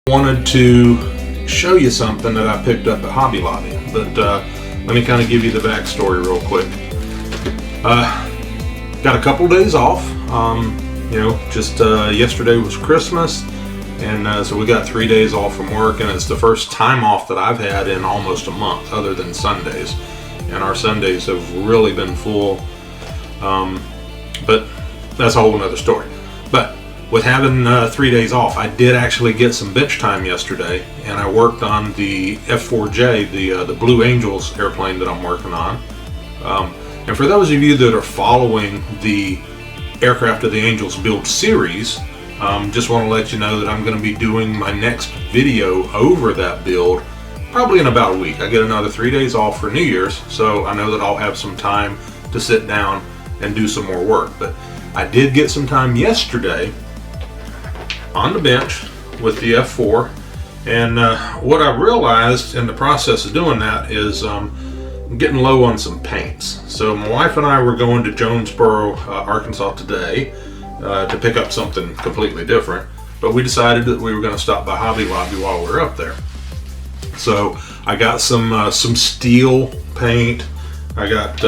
Wanted to show you something that I picked up at Hobby Lobby, but let me kind of give you the backstory real quick. Got a couple days off. Yesterday was Christmas, and so we got 3 days off from work, and it's the first time off that I've had in almost a month, other than Sundays. And our Sundays have really been full, but that's a whole nother story. But with having 3 days off, I did actually get some bench time yesterday, and I worked on the F4J, the Blue Angels airplane that I'm working on. And for those of you that are following the Aircraft of the Angels build series, just want to let you know that I'm going to be doing my next video over that build probably in about a week. I get another 3 days off for New Year's, so I know that I'll have some time to sit down and do some more work. But I did get some time yesterday on the bench with the F4, and what I realized in the process of doing that is I'm getting low on some paints. So my wife and I were going to Jonesboro, Arkansas today to pick up something completely different, but we decided that we were going to stop by Hobby Lobby while we were up there. So I got some steel paint. I got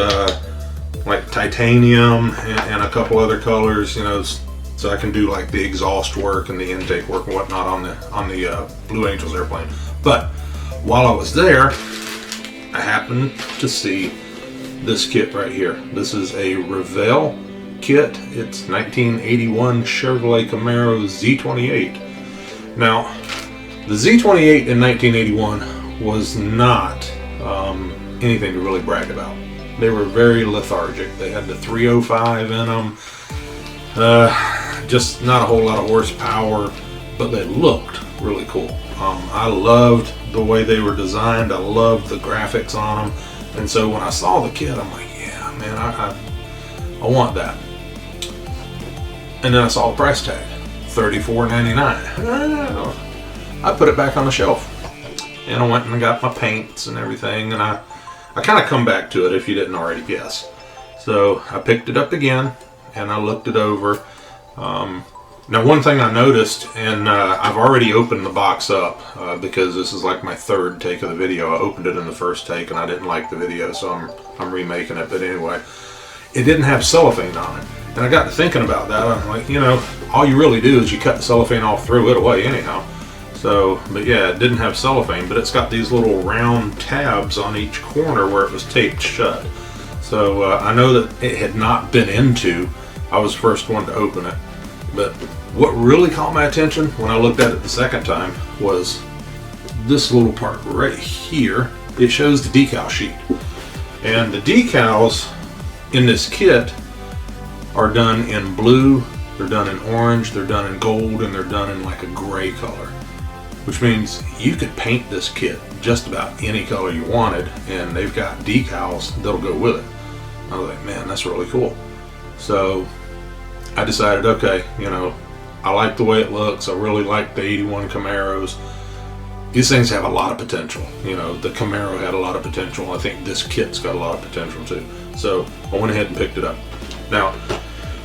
like titanium and a couple other colors, so I can do like the exhaust work and the intake work and whatnot on the Blue Angels airplane. But while I was there, I happened to see this kit right here. This is a Revell kit. It's 1981 Chevrolet Camaro Z-28. Now, the Z-28 in 1981 was not anything to really brag about. They were very lethargic. They had the 305 in them. Just not a whole lot of horsepower, but they looked really cool. I loved the way they were designed. I loved the graphics on them, and so when I saw the kit, I'm like, yeah, man, I want that. And then I saw the price tag, $34.99. I put it back on the shelf, and I went and got my paints and everything, and I kind of come back to it, if you didn't already guess. So I picked it up again, and I looked it over. Now, one thing I noticed, and I've already opened the box up because this is like my third take of the video. I opened it in the first take and I didn't like the video, so I'm remaking it. But anyway, it didn't have cellophane on it, and I got to thinking about that. I'm like, all you really do is you cut the cellophane off, throw it away anyhow. So, but yeah, it didn't have cellophane, but it's got these little round tabs on each corner where it was taped shut. So I know that it had not been into. I was the first one to open it. But what really caught my attention when I looked at it the second time was this little part right here. It shows the decal sheet. And the decals in this kit are done in blue, they're done in orange, they're done in gold, and they're done in like a gray color. Which means you could paint this kit just about any color you wanted, and they've got decals that'll go with it. I was like, man, that's really cool. So I decided, okay, I like the way it looks. I really like the 81 Camaros. These things have a lot of potential. The Camaro had a lot of potential. I think this kit's got a lot of potential too. So I went ahead and picked it up. Now,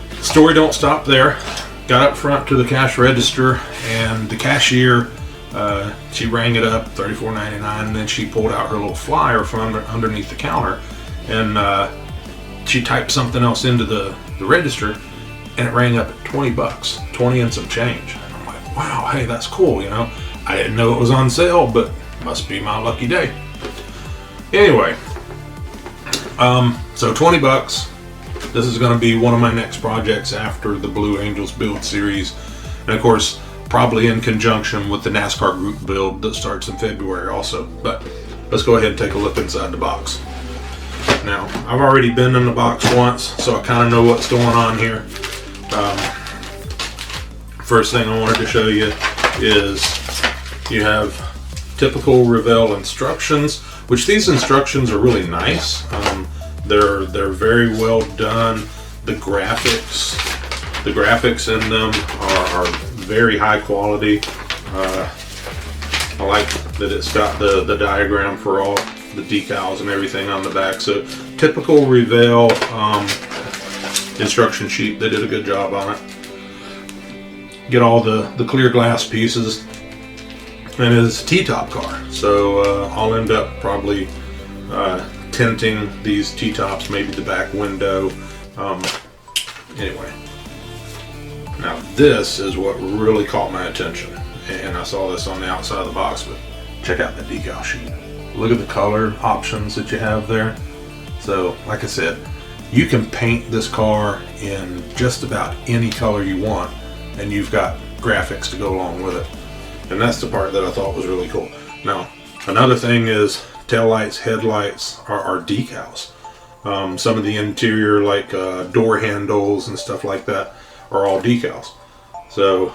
the story don't stop there. Got up front to the cash register, and the cashier, she rang it up, $34.99, and then she pulled out her little flyer from underneath the counter, and she typed something else into the register, and it rang up at 20 bucks, 20 and some change. And I'm like, wow, hey, that's cool, I didn't know it was on sale, but must be my lucky day. Anyway, so 20 bucks. This is going to be one of my next projects after the Blue Angels build series. And of course, probably in conjunction with the NASCAR group build that starts in February also. But let's go ahead and take a look inside the box. Now, I've already been in the box once, so I kind of know what's going on here. First thing I wanted to show you is you have typical Revell instructions, which these instructions are really nice. They're very well done. The graphics in them are very high quality. I like that it's got the diagram for all the decals and everything on the back. So typical Revell instruction sheet. They did a good job on it. Get all the clear glass pieces. and it's a T-top car. So I'll end up probably tinting these T-tops, maybe the back window. Anyway, now this is what really caught my attention, and I saw this on the outside of the box, but check out the decal sheet. Look at the color options that you have there. So like I said, you can paint this car in just about any color you want, and you've got graphics to go along with it. And that's the part that I thought was really cool. Now, another thing is taillights, headlights are decals. Some of the interior, like door handles and stuff like that, are all decals. So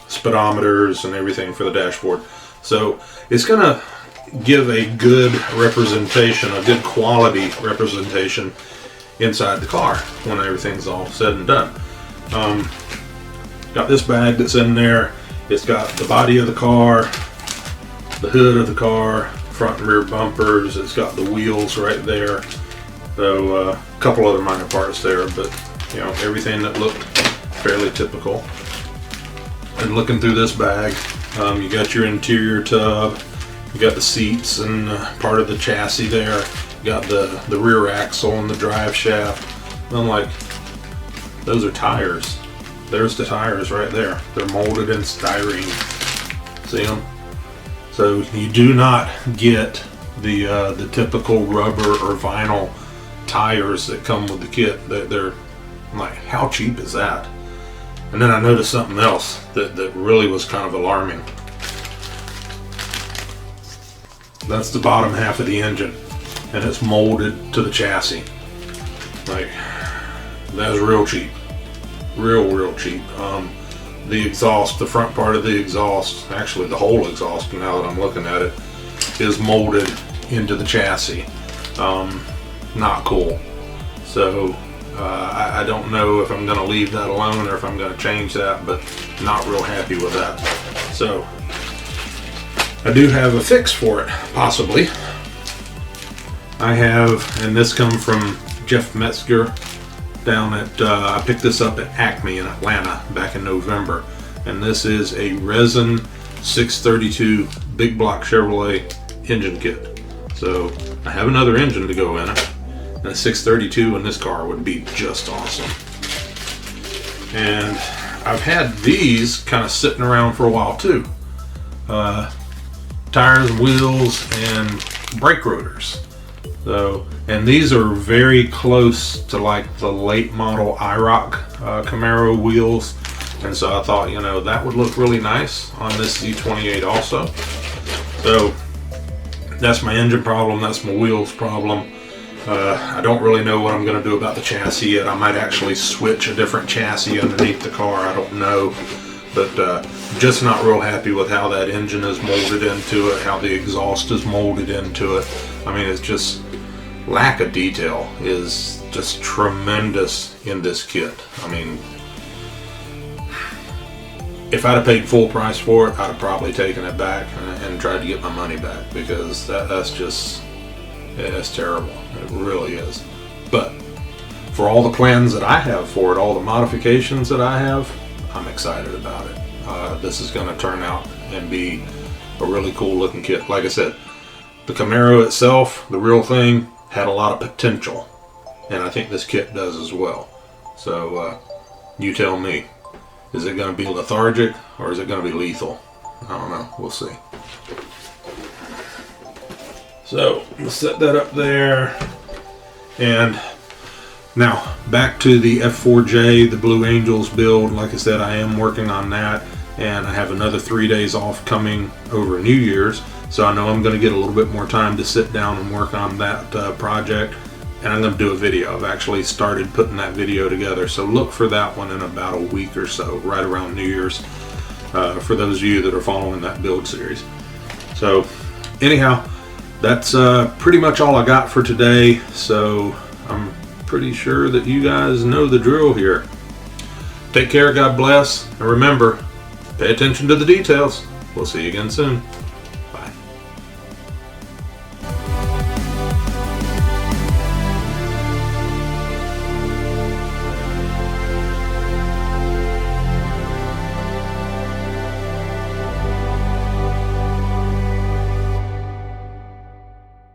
speedometers and everything for the dashboard. So it's gonna give a good representation, a good quality representation inside the car when everything's all said and done. Got this bag that's in there. It's got the body of the car, the hood of the car, front and rear bumpers. It's got the wheels right there. So a couple other minor parts there, but you know, everything that looked fairly typical. And looking through this bag, you got your interior tub, you got the seats and part of the chassis there, you got the rear axle and the drive shaft. And I'm like, those are tires. There's the tires right there. They're molded in styrene. See them? So you do not get the typical rubber or vinyl tires that come with the kit. They're like, how cheap is that? And then I noticed something else that really was kind of alarming. That's the bottom half of the engine, and it's molded to the chassis. Like, that's real cheap. Real cheap. The exhaust, the front part of the exhaust, actually the whole exhaust, now that I'm looking at it, is molded into the chassis. Not cool. So I don't know if I'm going to leave that alone or if I'm going to change that, but not real happy with that. So I do have a fix for it, possibly. I have, and this comes from Jeff Metzger down at, I picked this up at Acme in Atlanta back in November, and this is a resin 632 big block Chevrolet engine kit. So I have another engine to go in it, and a 632 in this car would be just awesome. And I've had these kind of sitting around for a while too. Tires, wheels, and brake rotors. So, and these are very close to like the late model IROC Camaro wheels, and so I thought, you know, that would look really nice on this Z-28 also. So that's my engine problem, that's my wheels problem. I don't really know what I'm going to do about the chassis yet. I might actually switch a different chassis underneath the car, I don't know. But just not real happy with how that engine is molded into it, how the exhaust is molded into it. I mean, it's just, lack of detail is just tremendous in this kit. I mean, if I'd have paid full price for it, I'd have probably taken it back and tried to get my money back, because that's just, it's terrible. It really is. But for all the plans that I have for it, all the modifications that I have, I'm excited about it. This is going to turn out and be a really cool looking kit. Like I said, the Camaro itself, the real thing, had a lot of potential, and I think this kit does as well. So you tell me, is it going to be lethargic or is it going to be lethal? I don't know, we'll see. So we'll set that up there, and now back to the F4J, the Blue Angels build. Like I said, I am working on that, and I have another 3 days off coming over New Year's, so I know I'm going to get a little bit more time to sit down and work on that project, and I'm going to do a video. I've actually started putting that video together, so look for that one in about a week or so, right around New Year's, for those of you that are following that build series. So anyhow, that's pretty much all I got for today, so I'm pretty sure that you guys know the drill here. Take care, God bless, and remember, pay attention to the details. We'll see you again soon.